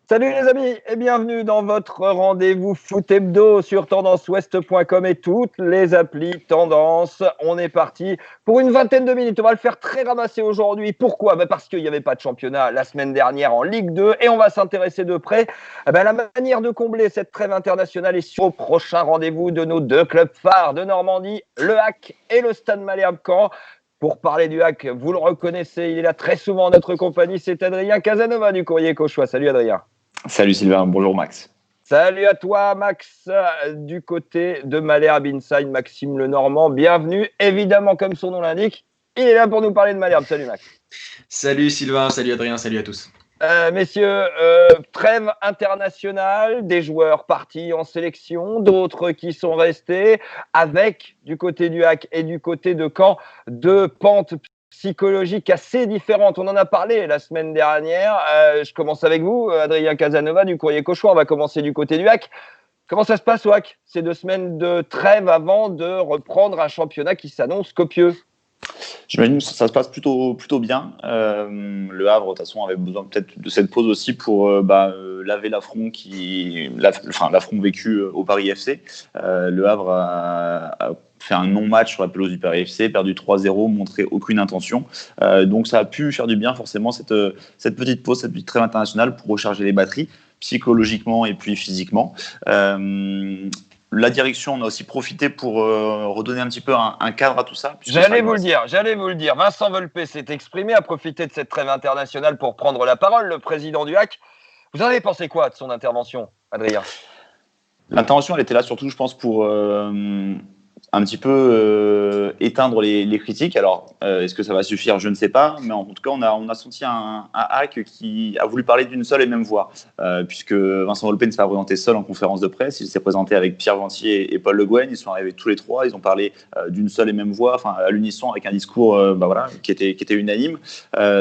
Salut les amis et bienvenue dans votre rendez-vous foot hebdo sur tendanceouest.com et toutes les applis Tendance. On est parti pour une vingtaine de minutes. On va le faire très ramasser aujourd'hui. Pourquoi ? Parce qu'il n'y avait pas de championnat la semaine dernière en Ligue 2 et on va s'intéresser de près à la manière de combler cette trêve internationale et sur le prochain rendez-vous de nos deux clubs phares de Normandie, le HAC et le Stade Malherbe-Caen. Pour parler du HAC, vous le reconnaissez, il est là très souvent en notre compagnie, c'est Adrien Casanova du Courrier Cauchois. Salut Adrien. Salut Sylvain, bonjour Max. Salut à toi Max, du côté de Malherbe Inside, Maxime Lenormand, bienvenue. Évidemment, comme son nom l'indique, il est là pour nous parler de Malherbe. Salut Max. Salut Sylvain, salut Adrien, salut à tous. Messieurs, trêve internationale, des joueurs partis en sélection, d'autres qui sont restés, avec du côté du HAC et du côté de Caen, deux pentes psychologiques assez différentes. On en a parlé la semaine dernière. Je commence avec vous, Adrien Casanova du Courrier Cauchois. On va commencer du côté du HAC. Comment ça se passe au HAC, ces 2 semaines de trêve avant de reprendre un championnat qui s'annonce copieux? J'imagine que ça se passe plutôt bien. Le Havre, de toute façon, avait besoin peut-être de cette pause aussi pour laver l'affront vécu au Paris FC. Le Havre a fait un non-match sur la pelouse du Paris FC, perdu 3-0, montré aucune intention. Donc ça a pu faire du bien forcément cette petite pause, cette petite trêve internationale pour recharger les batteries psychologiquement et puis physiquement. La direction, on a aussi profité pour redonner un petit peu un cadre à tout ça. J'allais vous le dire. Vincent Volpe s'est exprimé, a profité de cette trêve internationale pour prendre la parole, le président du HAC. Vous en avez pensé quoi de son intervention, Adrien ? L'intervention, elle était là surtout, je pense, pour un petit peu éteindre les critiques. Alors, est-ce que ça va suffire ? Je ne sais pas. Mais en tout cas, on a senti un HAC qui a voulu parler d'une seule et même voix. Puisque Vincent Volpe ne s'est pas présenté seul en conférence de presse. Il s'est présenté avec Pierre Gentil et Paul Le Guen. Ils sont arrivés tous les trois. Ils ont parlé d'une seule et même voix, enfin à l'unisson, avec un discours qui était unanime.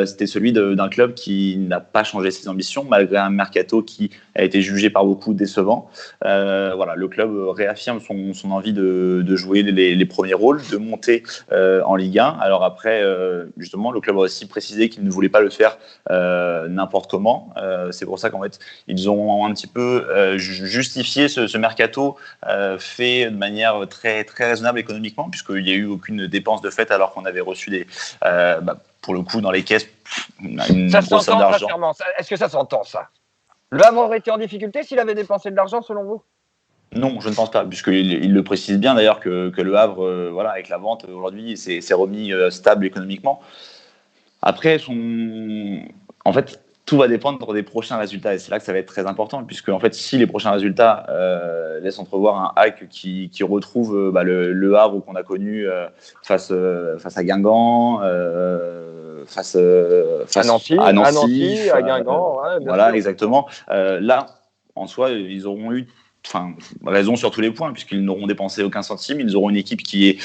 C'était celui d'un club qui n'a pas changé ses ambitions, malgré un mercato qui a été jugé par beaucoup décevant. Le club réaffirme son envie de jouer les premiers rôles, de monter en Ligue 1. Alors après, justement, le club a aussi précisé qu'il ne voulait pas le faire n'importe comment. C'est pour ça qu'en fait, ils ont un petit peu justifié ce mercato fait de manière très, très raisonnable économiquement, puisqu'il n'y a eu aucune dépense de fait alors qu'on avait reçu pour le coup, dans les caisses, une grosse somme d'argent. Est-ce que ça s'entend, ça ? Le Havre aurait été en difficulté s'il avait dépensé de l'argent, selon vous ? Non, je ne pense pas, puisqu'il le précise bien d'ailleurs que le Havre, avec la vente aujourd'hui, s'est remis stable économiquement. Après, en fait, tout va dépendre des prochains résultats, et c'est là que ça va être très important, puisque en fait, si les prochains résultats laissent entrevoir un HAC qui retrouve le Havre qu'on a connu face à Guingamp, face à Nancy, à Guingamp, voilà, sûr. Exactement. Là, en soi, ils auront eu raison sur tous les points, puisqu'ils n'auront dépensé aucun centime. Ils auront une équipe qui est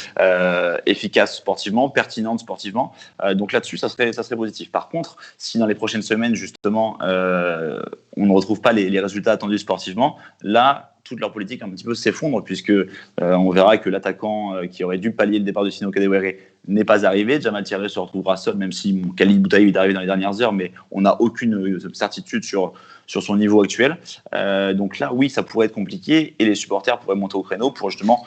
efficace sportivement, pertinente sportivement. Donc là-dessus, ça serait positif. Par contre, si dans les prochaines semaines, justement, on ne retrouve pas les résultats attendus sportivement, là, toute leur politique un petit peu s'effondre, puisque on verra que l'attaquant qui aurait dû pallier le départ de Sino Kadewere n'est pas arrivé. Jamal Thierry se retrouvera seul, même si Khalid Boutaïb est arrivé dans les dernières heures, mais on n'a aucune certitude sur son niveau actuel. Donc là, oui, ça pourrait être compliqué, et les supporters pourraient monter au créneau pour justement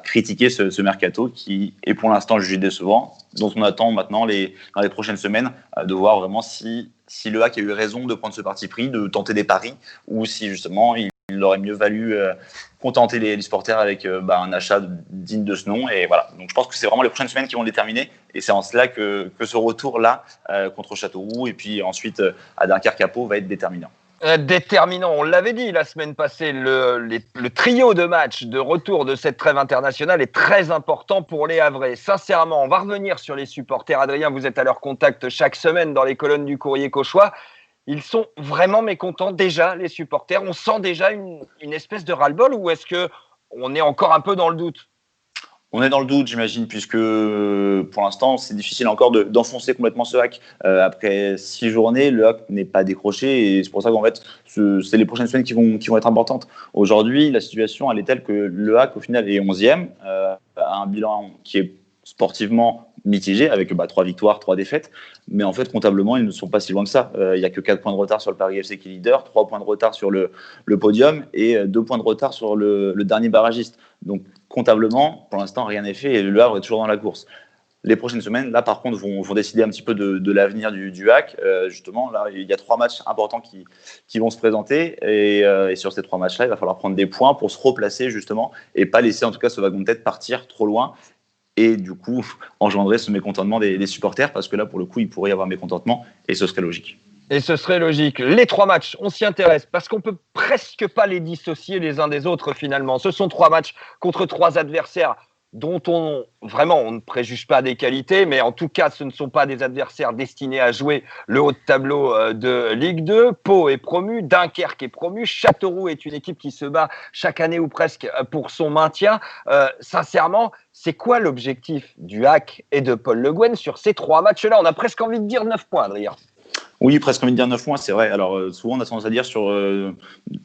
critiquer ce mercato qui est pour l'instant jugé décevant, dont on attend maintenant dans les prochaines semaines de voir vraiment si le HAC a eu raison de prendre ce parti pris, de tenter des paris, ou si justement il aurait mieux valu contenter les supporters avec un achat digne de ce nom. Et voilà. Donc je pense que c'est vraiment les prochaines semaines qui vont le déterminer, et c'est en cela que ce retour-là contre Châteauroux et puis ensuite à Dunkerque-Capot va être déterminant. Déterminant, on l'avait dit la semaine passée, le trio de matchs de retour de cette trêve internationale est très important pour les Havrais. Sincèrement, on va revenir sur les supporters. Adrien, vous êtes à leur contact chaque semaine dans les colonnes du Courrier Cauchois. Ils sont vraiment mécontents déjà, les supporters. On sent déjà une espèce de ras-le-bol, ou est-ce qu'on est encore un peu dans le doute ? On est dans le doute, j'imagine, puisque pour l'instant, c'est difficile encore d'enfoncer complètement ce HAC. Après 6 journées, le HAC n'est pas décroché, et c'est pour ça qu'en fait, c'est les prochaines semaines qui vont être importantes. Aujourd'hui, la situation, elle est telle que le HAC, au final, est 11e, a un bilan qui est sportivement mitigé avec 3 victoires, 3 défaites. Mais en fait, comptablement, ils ne sont pas si loin que ça. Il n'y a que 4 points de retard sur le Paris FC qui est leader, 3 points de retard sur le podium et 2 points de retard sur le dernier barragiste. Donc, comptablement, pour l'instant, rien n'est fait et le Havre est toujours dans la course. Les prochaines semaines, là, par contre, vont décider un petit peu de l'avenir du HAC. Justement, là, il y a 3 matchs importants qui vont se présenter. Et sur ces 3 matchs-là, il va falloir prendre des points pour se replacer, justement, et pas laisser, en tout cas, ce wagon de tête partir trop loin. Et du coup, engendrer ce mécontentement des supporters, parce que là, pour le coup, il pourrait y avoir mécontentement, et ce serait logique. Et ce serait logique. Les 3 matchs, on s'y intéresse parce qu'on peut presque pas les dissocier les uns des autres finalement. Ce sont 3 matchs contre 3 adversaires dont on ne préjuge pas des qualités, mais en tout cas, ce ne sont pas des adversaires destinés à jouer le haut de tableau de Ligue 2. Pau est promu, Dunkerque est promu, Châteauroux est une équipe qui se bat chaque année ou presque pour son maintien. Sincèrement, c'est quoi l'objectif du HAC et de Paul Le Guen sur ces 3 matchs-là? On a presque envie de dire 9 points, Adrien. Oui, presque envie de dire 9 points, c'est vrai. Alors, souvent, on a tendance à dire sur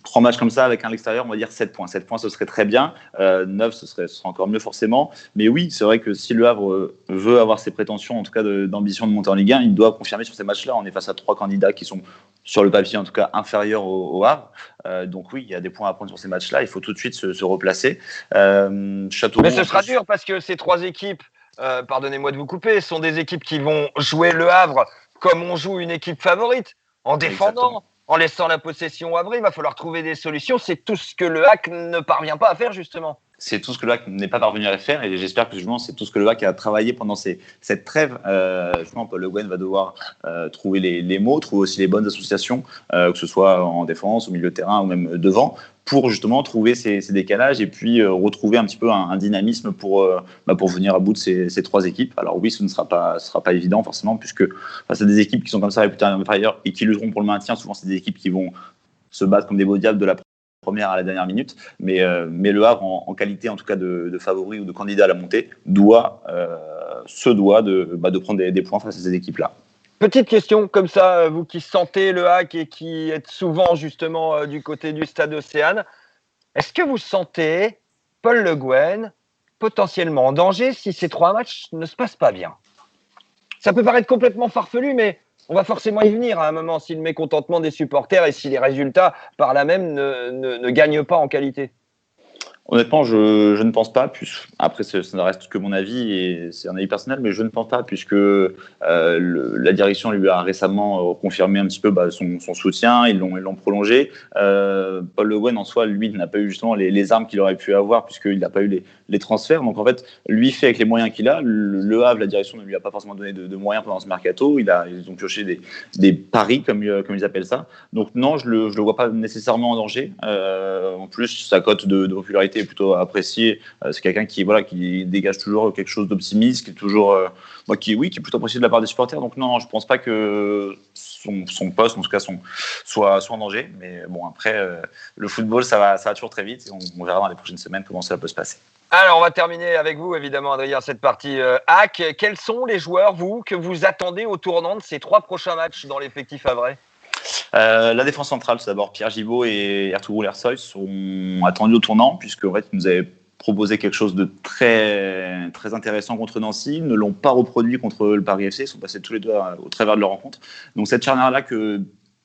3 matchs comme ça, avec un à l'extérieur, on va dire 7 points. 7 points, ce serait très bien. 9, ce serait encore mieux, forcément. Mais oui, c'est vrai que si le Havre veut avoir ses prétentions, en tout cas d'ambition de monter en Ligue 1, il doit confirmer sur ces matchs-là. On est face à 3 candidats qui sont, sur le papier, en tout cas, inférieurs au Havre. Donc oui, il y a des points à prendre sur ces matchs-là. Il faut tout de suite se replacer. Châteauroux, mais ce sera dur parce que ces 3 équipes, pardonnez-moi de vous couper, sont des équipes qui vont jouer le Havre comme on joue une équipe favorite, en défendant, exactement, en laissant la possession au Havre. Il va falloir trouver des solutions. C'est tout ce que le HAC ne parvient pas à faire, justement. C'est tout ce que le HAC n'est pas parvenu à faire, et j'espère que justement c'est tout ce que le HAC a travaillé pendant cette trêve. Justement, Paul Le Guen va devoir trouver les mots, trouver aussi les bonnes associations, que ce soit en défense, au milieu de terrain ou même devant, pour justement trouver ces décalages et puis retrouver un petit peu un dynamisme pour venir à bout de ces 3 équipes. Alors oui, ce ne sera pas évident forcément, puisque face à des équipes qui sont comme ça réputées inférieures et qui lutteront pour le maintien, souvent c'est des équipes qui vont se battre comme des beaux diables de la première à la dernière minute, mais le Havre, en qualité en tout cas de favori ou de candidat à la montée, se doit de prendre des points face à ces équipes-là. Petite question comme ça, vous qui sentez le HAC et qui êtes souvent justement du côté du stade Océane, est-ce que vous sentez Paul Le Guen potentiellement en danger si ces 3 matchs ne se passent pas bien? Ça peut paraître complètement farfelu, mais on va forcément y venir à un moment si le mécontentement des supporters et si les résultats par là même ne gagnent pas en qualité. Honnêtement, je ne pense pas. Après, ça ne reste que mon avis et c'est un avis personnel, mais je ne pense pas puisque la direction lui a récemment confirmé un petit peu son soutien. Ils l'ont prolongé. Paul Le Guen, en soi, lui, n'a pas eu justement les armes qu'il aurait pu avoir puisqu'il n'a pas eu les transferts. Donc, en fait, lui fait avec les moyens qu'il a. Le Havre, la direction ne lui a pas forcément donné de moyens pendant ce mercato. Ils ont pioché des paris, comme ils appellent ça. Donc, non, je le vois pas nécessairement en danger. En plus, sa cote de popularité est plutôt appréciée. C'est quelqu'un qui dégage toujours quelque chose d'optimiste, qui est toujours qui est plutôt apprécié de la part des supporters. Donc non, je pense pas que son poste, en tout cas soit en danger. Mais bon, après, le football, ça va toujours très vite et on verra dans les prochaines semaines comment ça peut se passer. Alors, on va terminer avec vous, évidemment, Adrien, cette partie HAC. Quels sont les joueurs, que vous attendez au tournant de ces 3 prochains matchs dans l'effectif havrais? La défense centrale, c'est d'abord Pierre Gibaud et Ertugrul Ersoy sont attendus au tournant, puisque en fait, ils nous avaient proposé quelque chose de très, très intéressant contre Nancy. Ils ne l'ont pas reproduit contre le Paris FC. Ils sont passés tous les deux au travers de leur rencontre. Donc cette charnière-là que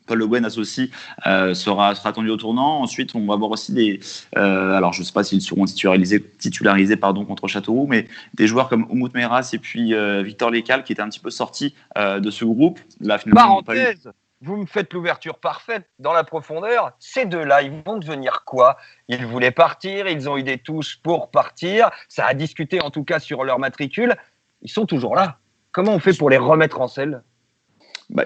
Paul Le Guen associe sera attendu au tournant. Ensuite, on va voir aussi alors je ne sais pas s'ils seront titularisés contre Châteauroux, mais des joueurs comme Oumout Meras et puis Victor Lécal qui étaient un petit peu sortis de ce groupe. Là, finalement, parenthèse, vous me faites l'ouverture parfaite dans la profondeur. Ces deux-là, ils vont devenir quoi? Ils voulaient partir, ils ont eu des touches pour partir. Ça a discuté en tout cas sur leur matricule. Ils sont toujours là. Comment on fait pour les remettre en selle?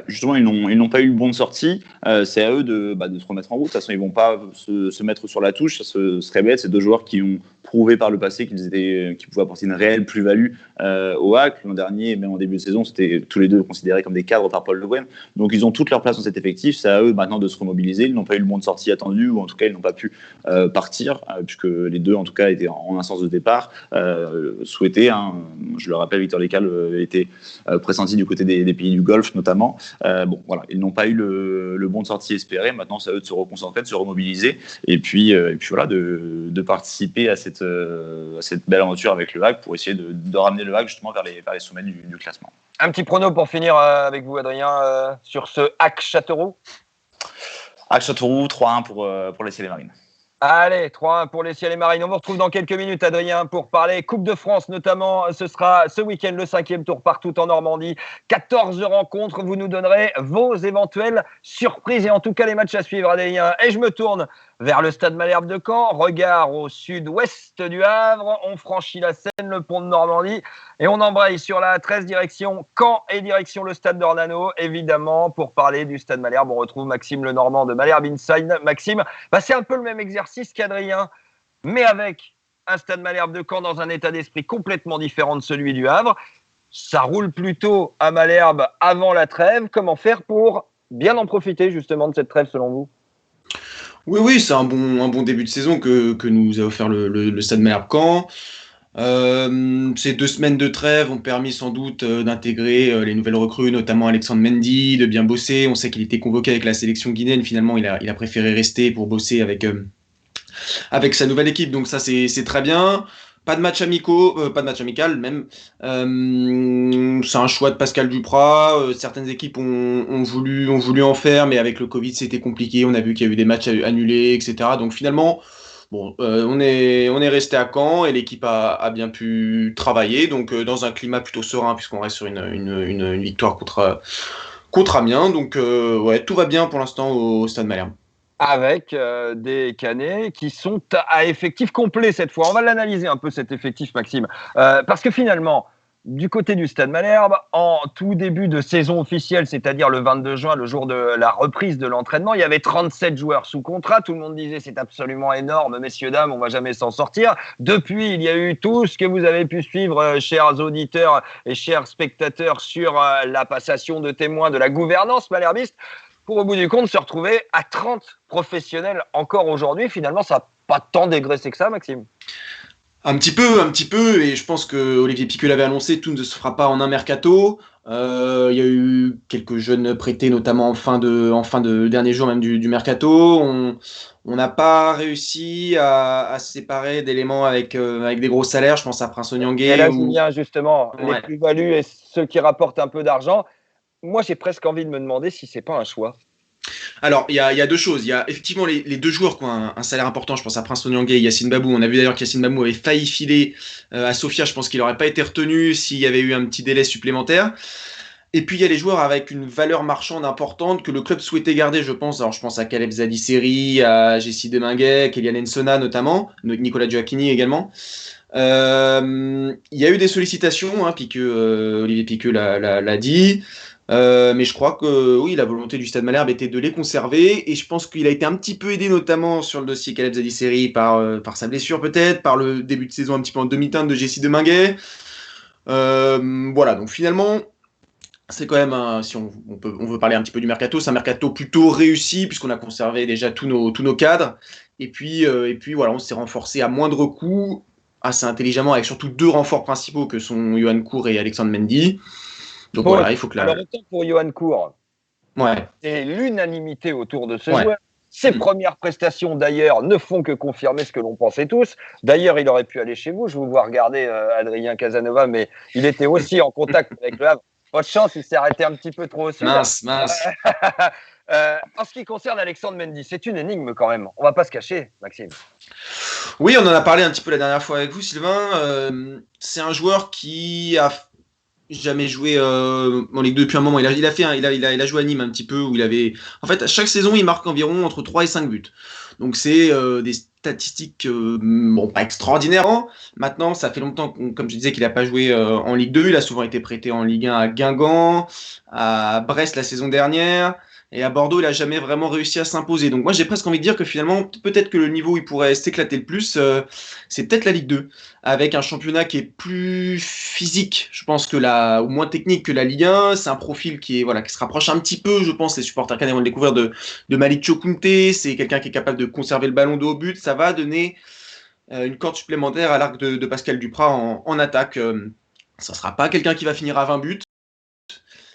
Justement, ils n'ont pas eu le bon de sortie. C'est à eux de se remettre en route. De toute façon, ils ne vont pas se mettre sur la touche. Ça serait bête. C'est 2 joueurs qui ont prouvé par le passé qu'ils pouvaient apporter une réelle plus-value au HAC. L'an dernier, même en début de saison, c'était tous les deux considérés comme des cadres par Paul Le Guen. Donc, ils ont toute leur place dans cet effectif. C'est à eux maintenant de se remobiliser. Ils n'ont pas eu le bon de sortie attendu, ou en tout cas, ils n'ont pas pu partir, puisque les deux, en tout cas, étaient en instance de départ, souhaités. Je le rappelle, Victor Lécal était pressenti du côté des pays du Golfe, notamment. Ils n'ont pas eu le bon de sortie espéré. Maintenant, c'est à eux de se reconcentrer, de se remobiliser, et puis voilà, de participer à cette cette belle aventure avec le HAC pour essayer de ramener le HAC justement vers les sommets du classement. Un petit prono pour finir avec vous, Adrien, sur ce HAC Châteauroux. HAC Châteauroux, 3-1 pour les Ciels et Marines. Allez, 3-1 pour les Ciels et Marines. On vous retrouve dans quelques minutes, Adrien, pour parler Coupe de France notamment. Ce sera ce week-end le 5e tour partout en Normandie. 14 rencontres. Vous nous donnerez vos éventuelles surprises et en tout cas les matchs à suivre, Adrien. Et je me tourne vers le stade Malherbe de Caen. Regard au sud-ouest du Havre. On franchit la Seine, le pont de Normandie et on embraye sur la 13 direction Caen et direction le stade d'Ornano. Évidemment, pour parler du stade Malherbe, on retrouve Maxime Lenormand de Malherbe Inside. Maxime, c'est un peu le même exercice qu'Adrien, mais avec un stade Malherbe de Caen dans un état d'esprit complètement différent de celui du Havre. Ça roule plutôt à Malherbe avant la trêve. Comment faire pour bien en profiter justement de cette trêve selon vous ? Oui, c'est un bon début de saison que nous a offert le stade Malherbe-Caen. Ces 2 semaines de trêve ont permis sans doute d'intégrer les nouvelles recrues, notamment Alexandre Mendy, de bien bosser. On sait qu'il était convoqué avec la sélection guinéenne. Finalement, il a préféré rester pour bosser avec sa nouvelle équipe. Donc ça, c'est très bien. Pas de match amical même. C'est un choix de Pascal Duprat. Certaines équipes ont voulu en faire, mais avec le Covid, c'était compliqué. On a vu qu'il y a eu des matchs annulés, etc. Donc finalement, on est resté à Caen et l'équipe a bien pu travailler. Donc dans un climat plutôt serein, puisqu'on reste sur une victoire contre Amiens. Donc tout va bien pour l'instant au Stade Malherbe. Avec des Canets qui sont à effectif complet cette fois. On va l'analyser un peu cet effectif, Maxime. Parce que finalement, du côté du Stade Malherbe, en tout début de saison officielle, c'est-à-dire le 22 juin, le jour de la reprise de l'entraînement, il y avait 37 joueurs sous contrat. Tout le monde disait c'est absolument énorme, messieurs, dames, on va jamais s'en sortir. Depuis, il y a eu tout ce que vous avez pu suivre, chers auditeurs et chers spectateurs, sur la passation de témoins de la gouvernance malherbiste, pour au bout du compte se retrouver à 30 professionnels encore aujourd'hui. Finalement, ça n'a pas tant dégraissé que ça, Maxime. Un petit peu, et je pense que Olivier Piqueux l'avait annoncé, tout ne se fera pas en un mercato. Il y a eu quelques jeunes prêtés, notamment en fin de dernier jour même du mercato. On n'a pas réussi à se séparer d'éléments avec des gros salaires. Je pense à Prince Onyangé. Et là, Julien, justement, Ouais. les plus-values et ceux qui rapportent un peu d'argent. Moi, j'ai presque envie de me demander si c'est pas un choix. Alors, il y a 2 choses. Il y a effectivement les 2 joueurs qui ont un salaire important. Je pense à Prince Onyangé et Yacine Babou. On a vu d'ailleurs qu'Yacine Babou avait failli filer à Sofia. Je pense qu'il n'aurait pas été retenu s'il y avait eu un petit délai supplémentaire. Et puis, il y a les joueurs avec une valeur marchande importante que le club souhaitait garder, je pense. Alors, je pense à Caleb Zadisseri, à Jessie Deminguet, Kélian Ensona notamment, Nicolas Gioacchini également. Il y a eu des sollicitations, Olivier Piqueux l'a dit. Mais je crois que oui, la volonté du Stade Malherbe était de les conserver, et je pense qu'il a été un petit peu aidé notamment sur le dossier Caleb Zadisseri par sa blessure peut-être, par le début de saison un petit peu en demi-teinte de Jessie Deminguet. Voilà, donc finalement c'est quand même si on veut parler un petit peu du mercato, c'est un mercato plutôt réussi puisqu'on a conservé déjà tous nos cadres, et puis voilà, on s'est renforcé à moindre coût assez intelligemment avec surtout 2 renforts principaux que sont Yohan Cour et Alexandre Mendy. Donc voilà, il faut que Alors, autant pour Yohan Cour, c'est l'unanimité autour de ce joueur. Ses premières prestations, d'ailleurs, ne font que confirmer ce que l'on pensait tous. D'ailleurs, il aurait pu aller chez vous. Je vous vois regarder Adrien Casanova, mais il était aussi en contact avec le Havre. Votre chance, il s'est arrêté un petit peu trop au sud. Mince. En ce qui concerne Alexandre Mendy, c'est une énigme quand même. On ne va pas se cacher, Maxime. Oui, on en a parlé un petit peu la dernière fois avec vous, Sylvain. C'est un joueur qui a jamais joué en Ligue 2 depuis un moment. Il a joué à Nîmes un petit peu, où il avait... En fait, à chaque saison, il marque environ entre 3 et 5 buts. Donc c'est des statistiques pas extraordinaires. Maintenant, ça fait longtemps, comme je disais, qu'il n'a pas joué en Ligue 2. Il a souvent été prêté en Ligue 1 à Guingamp, à Brest la saison dernière. Et à Bordeaux, il n'a jamais vraiment réussi à s'imposer. Donc moi, j'ai presque envie de dire que finalement, peut-être que le niveau où il pourrait s'éclater le plus, c'est peut-être la Ligue 2, avec un championnat qui est plus physique, je pense, ou moins technique que la Ligue 1. C'est un profil qui se rapproche un petit peu, je pense, les supporters canadiens vont le découvrir, de Malik Chokunte. C'est quelqu'un qui est capable de conserver le ballon de haut but. Ça va donner une corde supplémentaire à l'arc de Pascal Duprat en attaque. Ça ne sera pas quelqu'un qui va finir à 20 buts.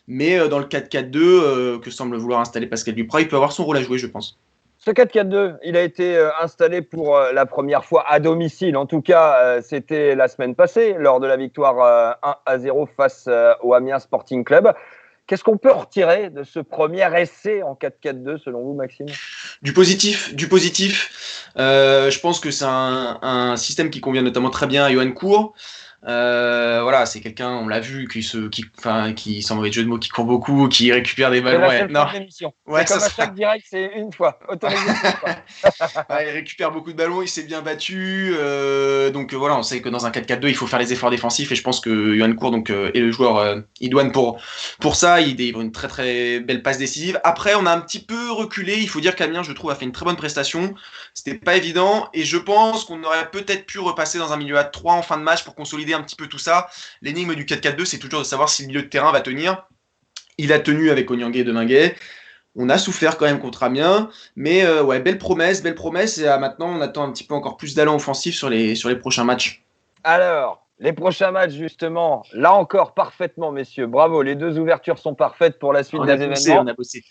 Mais dans le 4-4-2 que semble vouloir installer Pascal Duprat, il peut avoir son rôle à jouer, je pense. Ce 4-4-2, il a été installé pour la première fois à domicile. En tout cas, c'était la semaine passée, lors de la victoire 1-0 face au Amiens Sporting Club. Qu'est-ce qu'on peut retirer de ce premier essai en 4-4-2, selon vous, Maxime ? Du positif. Je pense que c'est un système qui convient notamment très bien à Yoann Cour. Voilà, c'est quelqu'un, on l'a vu, qui sans mauvais jeu de mots, qui court beaucoup, qui récupère des ballons. C'est la seule émission. C'est comme à chaque direct, c'est une fois. Autorisé une fois. Il récupère beaucoup de ballons, il s'est bien battu. Donc voilà, on sait que dans un 4-4-2, il faut faire les efforts défensifs. Et je pense que Yoann Cour est le joueur idoine pour ça. Il délivre une très très belle passe décisive. Après, on a un petit peu reculé. Il faut dire qu'Amiens, je trouve, a fait une très bonne prestation. C'était pas évident. Et je pense qu'on aurait peut-être pu repasser dans un milieu à 3 en fin de match pour consolider un petit peu tout ça. L'énigme du 4-4-2, c'est toujours de savoir si le milieu de terrain va tenir. Il a tenu avec Onyangé et Deminguet. On a souffert quand même contre Amiens, mais belle promesse. Et maintenant, on attend un petit peu encore plus d'allant offensif sur les prochains matchs. Alors, les prochains matchs, justement, là encore, parfaitement, messieurs. Bravo, les 2 ouvertures sont parfaites pour la suite des événements. On a bossé.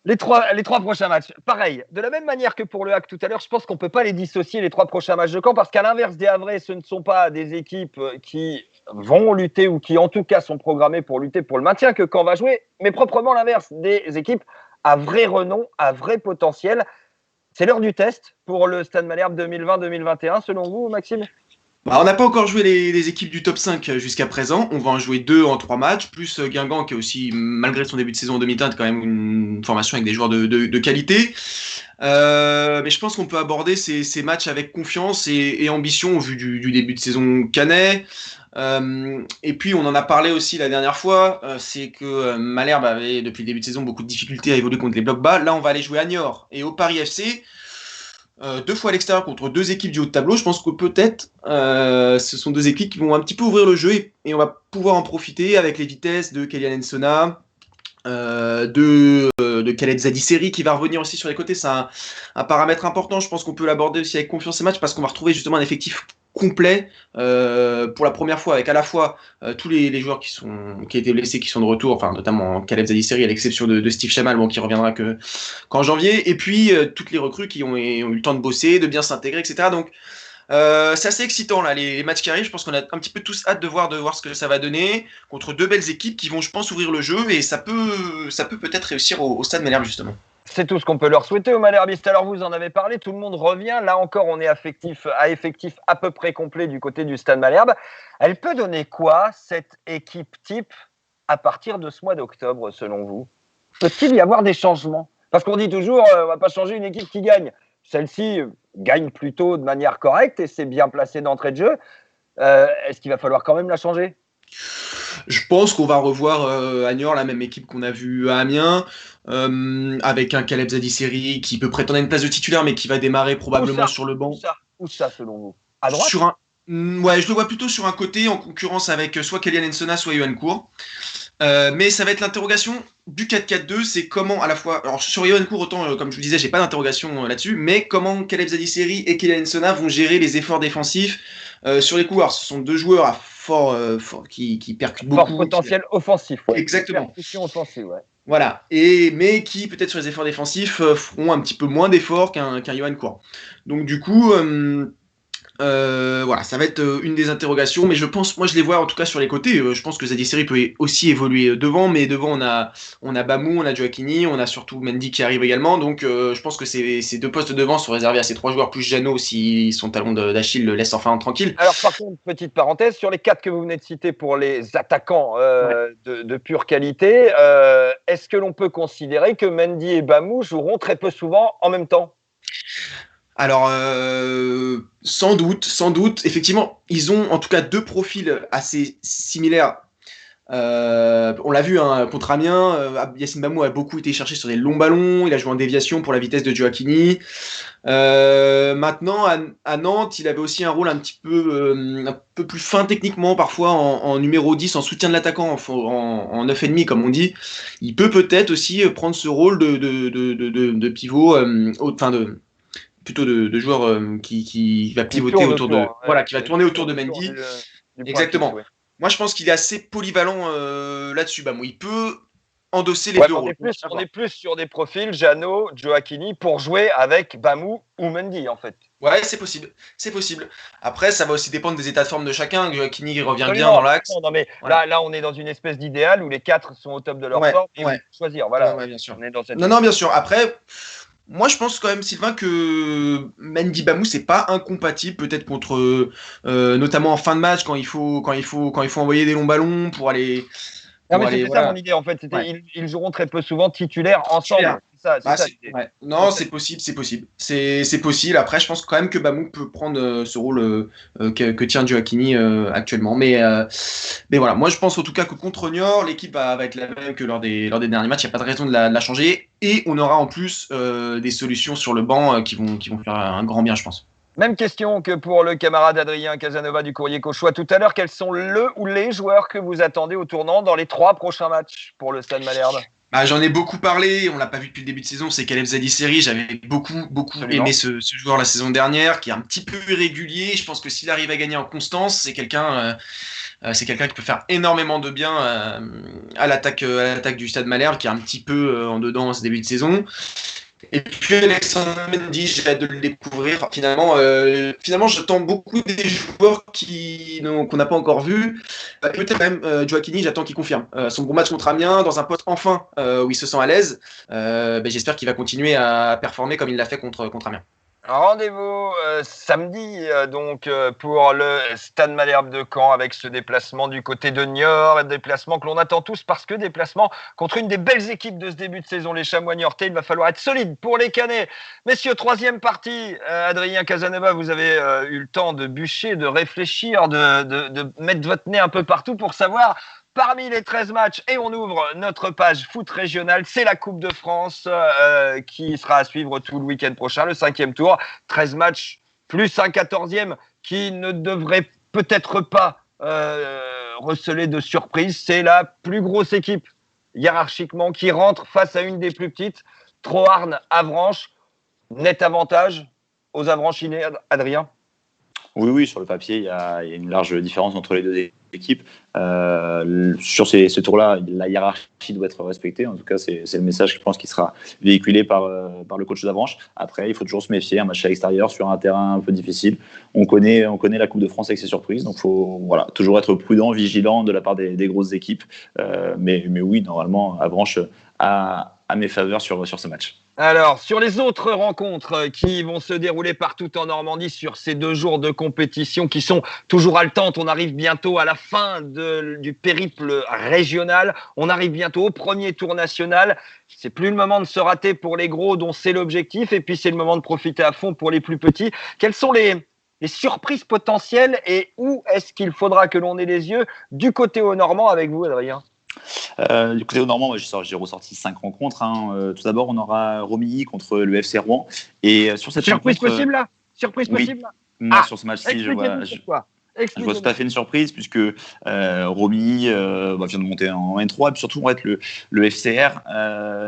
Les trois prochains matchs, pareil. De la même manière que pour le HAC tout à l'heure, je pense qu'on ne peut pas les dissocier, les 3 prochains matchs de Caen, parce qu'à l'inverse des Havrais, ce ne sont pas des équipes qui vont lutter ou qui, en tout cas, sont programmées pour lutter pour le maintien que Caen va jouer, mais proprement l'inverse, des équipes à vrai renom, à vrai potentiel. C'est l'heure du test pour le Stade Malherbe 2020-2021, selon vous, Maxime ? On n'a pas encore joué les équipes du top 5 jusqu'à présent. On va en jouer 2 en 3 matchs, plus Guingamp qui est aussi, malgré son début de saison en demi-teinte, quand même une formation avec des joueurs de qualité. Mais je pense qu'on peut aborder ces matchs avec confiance et ambition au vu du début de saison canet. Et puis on en a parlé aussi la dernière fois, c'est que Malherbe avait depuis le début de saison beaucoup de difficultés à évoluer contre les blocs bas. Là on va aller jouer à Niort et au Paris FC. 2 fois à l'extérieur contre 2 équipes du haut de tableau. Je pense que peut-être ce sont 2 équipes qui vont un petit peu ouvrir le jeu et on va pouvoir en profiter avec les vitesses de Kélian Nsona, de Khaled Zadisseri qui va revenir aussi sur les côtés. C'est un paramètre important. Je pense qu'on peut l'aborder aussi avec confiance ces matchs parce qu'on va retrouver justement un effectif complet pour la première fois avec à la fois tous les joueurs qui étaient blessés qui sont de retour, enfin notamment Khaled Zadisseri à l'exception de Steve Chamal qui reviendra qu'en janvier, et puis toutes les recrues qui ont eu le temps de bosser, de bien s'intégrer, etc. Donc c'est assez excitant là, les matchs qui arrivent. Je pense qu'on a un petit peu tous hâte de voir ce que ça va donner contre 2 belles équipes qui vont, je pense, ouvrir le jeu et ça peut peut-être réussir au Stade Malherbe justement. C'est tout ce qu'on peut leur souhaiter aux Malherbistes. Alors vous en avez parlé, tout le monde revient. Là encore, on est à effectif à peu près complet du côté du Stade Malherbe. Elle peut donner quoi, cette équipe type, à partir de ce mois d'octobre, selon vous ? Peut-il y avoir des changements ? Parce qu'on dit toujours, on ne va pas changer une équipe qui gagne. Celle-ci gagne plutôt de manière correcte et c'est bien placé d'entrée de jeu. Est-ce qu'il va falloir quand même la changer ? Je pense qu'on va revoir à Niort la même équipe qu'on a vue à Amiens, avec un Khaled Zadisseri qui peut prétendre à une place de titulaire, mais qui va démarrer probablement sur le banc. Où ça, selon vous ? À droite ? Je le vois plutôt sur un côté, en concurrence avec soit Kélian Nsona, soit Yoann Cour. Mais ça va être l'interrogation du 4-4-2, c'est comment à la fois. Alors sur Yoann Cour, autant comme je vous disais, j'ai pas d'interrogation là-dessus, mais comment Khaled Zadisseri et Kélian Nsona vont gérer les efforts défensifs sur les couloirs. Ce sont 2 joueurs à qui percutent beaucoup. Fort potentiel offensif. Ouais. Exactement. Percussion offensive, ouais. Voilà, mais qui peut-être sur les efforts défensifs feront un petit peu moins d'efforts qu'un Yoann Cour. Donc du coup, voilà, ça va être une des interrogations, mais je pense, moi je les vois en tout cas sur les côtés. Je pense que Zadisseri peut aussi évoluer devant, mais devant on a Bamou, on a Joaquini, on a surtout Mendy qui arrive également. Donc je pense que ces 2 postes devant sont réservés à ces 3 joueurs plus Jeannot si son talon d'Achille le laisse enfin tranquille. Alors par contre, petite parenthèse, sur les 4 que vous venez de citer pour les attaquants de pure qualité, est-ce que l'on peut considérer que Mendy et Bamou joueront très peu souvent en même temps ? Alors, sans doute, effectivement, ils ont en tout cas 2 profils assez similaires. On l'a vu contre Amiens, Yacine Bamou a beaucoup été cherché sur des longs ballons, il a joué en déviation pour la vitesse de Joaquini. Maintenant, à Nantes, il avait aussi un rôle un peu plus fin techniquement, parfois en numéro 10, en soutien de l'attaquant, en 9,5 comme on dit. Il peut peut-être aussi prendre ce rôle de pivot, plutôt de joueur qui va pivoter autour de qui va tourner autour de Mendy. Exactement. Ouais. Moi, je pense qu'il est assez polyvalent là-dessus. Il peut endosser les deux rôles. On est plus sur des profils Jeannot, Gioacchini pour jouer avec Bamou ou Mendy en fait. Ouais, c'est possible. Après, ça va aussi dépendre des états de forme de chacun. Gioacchini revient bien dans l'axe. Non, mais là, on est dans une espèce d'idéal où les 4 sont au top de leur forme et choisir. Voilà. Ouais, bien sûr. On est dans cette non, bien sûr. Après, moi, je pense quand même, Sylvain, que Mendy Bamou, c'est pas incompatible, peut-être contre, notamment en fin de match, quand il faut envoyer des longs ballons pour aller. Non, mais c'était ça mon idée en fait. Ils joueront très peu souvent titulaires ensemble. Non, c'est possible. C'est possible. Après, je pense quand même que Bamou peut prendre ce rôle que tient Gioacchini actuellement. Mais voilà, moi je pense en tout cas que contre Niort, l'équipe va être la même que lors des derniers matchs. Il n'y a pas de raison de la changer. Et on aura en plus des solutions sur le banc qui vont faire un grand bien, je pense. Même question que pour le camarade Adrien Casanova du Courrier Cauchois tout à l'heure. Quels sont le ou les joueurs que vous attendez au tournant dans les 3 prochains matchs pour le Stade Malherbe? J'en ai beaucoup parlé, on l'a pas vu depuis le début de saison, c'est Caleb Zadisseri. J'avais beaucoup aimé ce joueur la saison dernière, qui est un petit peu irrégulier. Je pense que s'il arrive à gagner en constance, c'est quelqu'un qui peut faire énormément de bien à l'attaque du Stade Malherbe, qui est un petit peu en dedans ce début de saison. Et puis Alexandre Mendy, j'ai hâte de le découvrir. Finalement, j'attends beaucoup des joueurs qu'on n'a pas encore vus. Peut-être même Gioacchini, j'attends qu'il confirme. Son bon match contre Amiens, dans un poste enfin où il se sent à l'aise. J'espère qu'il va continuer à performer comme il l'a fait contre Amiens. Rendez-vous samedi pour le Stade Malherbe de Caen avec ce déplacement du côté de Niort, un déplacement que l'on attend tous parce que déplacement contre une des belles équipes de ce début de saison, les Chamois niortais. Il va falloir être solide pour les Canets. Messieurs, 3e partie, Adrien Casanova, vous avez eu le temps de bûcher, de réfléchir, de mettre votre nez un peu partout pour savoir. Parmi les 13 matchs, et on ouvre notre page foot régional, c'est la Coupe de France qui sera à suivre tout le week-end prochain, le 5e tour. 13 matchs plus un 14e qui ne devrait peut-être pas receler de surprise. C'est la plus grosse équipe hiérarchiquement qui rentre face à une des plus petites. Troarn, Avranches, net avantage aux Avranchinais, Adrien? Oui, sur le papier, il y a une large différence entre les deux équipes. Sur ce tour-là, la hiérarchie doit être respectée. En tout cas, c'est le message, je pense, qui sera véhiculé par le coach d'Avranches. Après, il faut toujours se méfier. Un match à l'extérieur sur un terrain un peu difficile. On connaît la Coupe de France avec ses surprises. Donc, il faut toujours être prudent, vigilant de la part des grosses équipes. Mais oui, normalement, Avranches a mes faveurs sur ce match. Alors, sur les autres rencontres qui vont se dérouler partout en Normandie sur ces 2 jours de compétition qui sont toujours haletantes, on arrive bientôt à la fin du périple régional, on arrive bientôt au premier tour national. C'est plus le moment de se rater pour les gros dont c'est l'objectif et puis c'est le moment de profiter à fond pour les plus petits. Quelles sont les surprises potentielles et où est-ce qu'il faudra que l'on ait les yeux du côté au Normand avec vous, Adrien? Du côté au Normand, j'ai ressorti 5 rencontres. Tout d'abord, on aura Romilly contre le FC Rouen. Et sur cette surprise possible là. Surprise possible là. Moi, sur ce match-ci, je vois tout à fait une surprise puisque Romilly vient de monter en N3 et puis surtout en fait, le FCR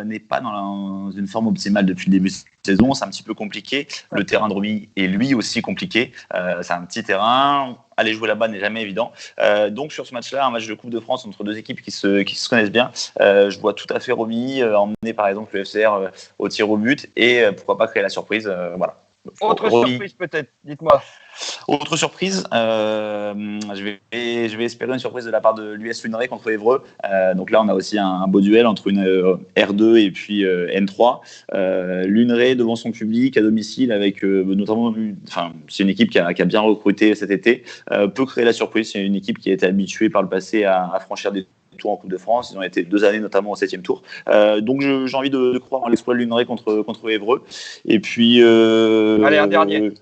n'est pas dans une forme optimale depuis le début de saison. C'est un petit peu compliqué. Le terrain de Romilly est lui aussi compliqué. C'est un petit terrain. Aller jouer là-bas n'est jamais évident. Donc sur ce match-là, un match de Coupe de France entre 2 équipes qui se connaissent bien, je vois tout à fait Romilly emmener par exemple le FCR au tir au but et pourquoi pas créer la surprise. Voilà. Autre surprise peut-être, dites-moi. Autre surprise, je vais espérer une surprise de la part de l'US Luneray contre Évreux. Donc là, on a aussi un beau duel entre une R2 et puis N3. Luneray devant son public à domicile avec notamment, c'est une équipe qui a bien recruté cet été, peut créer la surprise. C'est une équipe qui a été habituée par le passé à franchir des tours en Coupe de France. Ils ont été 2 années notamment au 7e tour. Donc j'ai envie de croire en l'exploit de Luneray contre Évreux. Et puis allez, un dernier.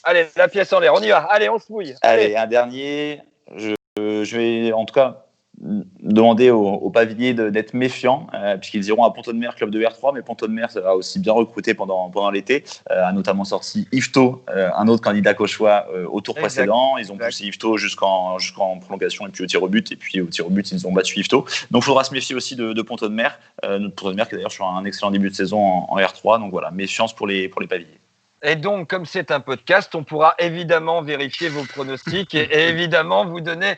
Allez, la pièce en l'air, on y va. Allez, on se mouille. Allez, un dernier. Je vais en tout cas demander aux Pavillers d'être méfiants puisqu'ils iront à Pont-de-Mer, club de R3, mais Pont-de-Mer a aussi bien recruté pendant l'été, a notamment sorti Yvetot, un autre candidat cauchois au tour précédent. Ils ont poussé Yvetot jusqu'en prolongation et puis au tir au but, et puis au tir au but ils ont battu Yvetot. Donc il faudra se méfier aussi de Pont-de-Mer, notre Pont-de-Mer qui est d'ailleurs sur un excellent début de saison en R3, donc voilà, méfiance pour les Pavillers. Et donc, comme c'est un podcast, on pourra évidemment vérifier vos pronostics et évidemment vous donner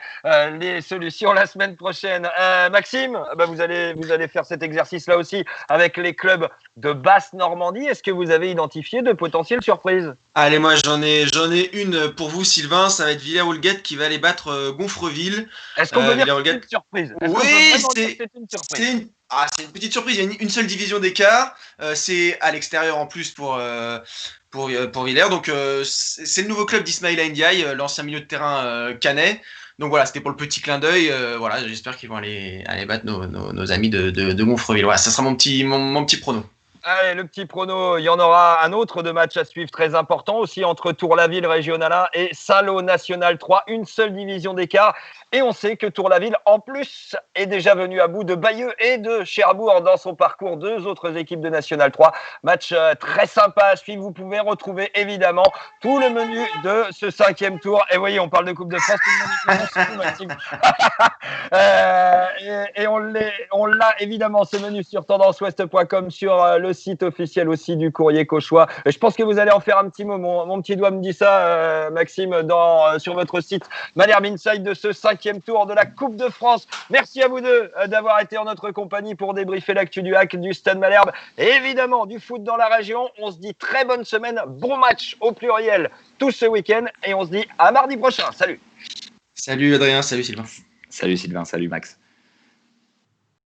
les solutions la semaine prochaine. Maxime, vous allez faire cet exercice-là aussi avec les clubs de Basse-Normandie. Est-ce que vous avez identifié de potentielles surprises? Allez, moi j'en ai une pour vous, Sylvain. Ça va être Villers-Houlguette qui va aller battre Gonfreville. Est-ce qu'on peut dire que c'est une surprise? Oui, c'est une petite surprise. Il y a une seule division d'écart. C'est à l'extérieur en plus pour Villers. Donc c'est le nouveau club d'Ismaïla Ndiaye, l'ancien milieu de terrain canet. Donc voilà, c'était pour le petit clin d'œil. Voilà, j'espère qu'ils vont aller battre nos amis de Gonfreville. Voilà, ça sera mon petit prono. Allez, le petit prono, il y en aura un autre de match à suivre très important aussi entre Tour-la-Ville Régional 1 et Saint-Lô National 3, une seule division d'écart. Et on sait que Tour-la-Ville, en plus, est déjà venu à bout de Bayeux et de Cherbourg dans son parcours, deux autres équipes de National 3. Match très sympa à suivre. Vous pouvez retrouver évidemment tout le menu de ce 5e tour. Et voyez, on parle de Coupe de France, tout le monde est Maxime. Et on l'a évidemment ce menu sur tendanceouest.com, sur le site officiel aussi du Courrier Cauchois. Je pense que vous allez en faire un petit mot. Mon petit doigt me dit ça, Maxime, sur votre site Malherbe Inside de ce 5e tour de la Coupe de France. Merci à vous deux d'avoir été en notre compagnie pour débriefer l'actu du HAC, du Stade Malherbe et évidemment du foot dans la région. On se dit très bonne semaine, bon match au pluriel tout ce week-end et on se dit à mardi prochain. Salut. Salut Adrien, salut Sylvain. Salut Sylvain, salut Max.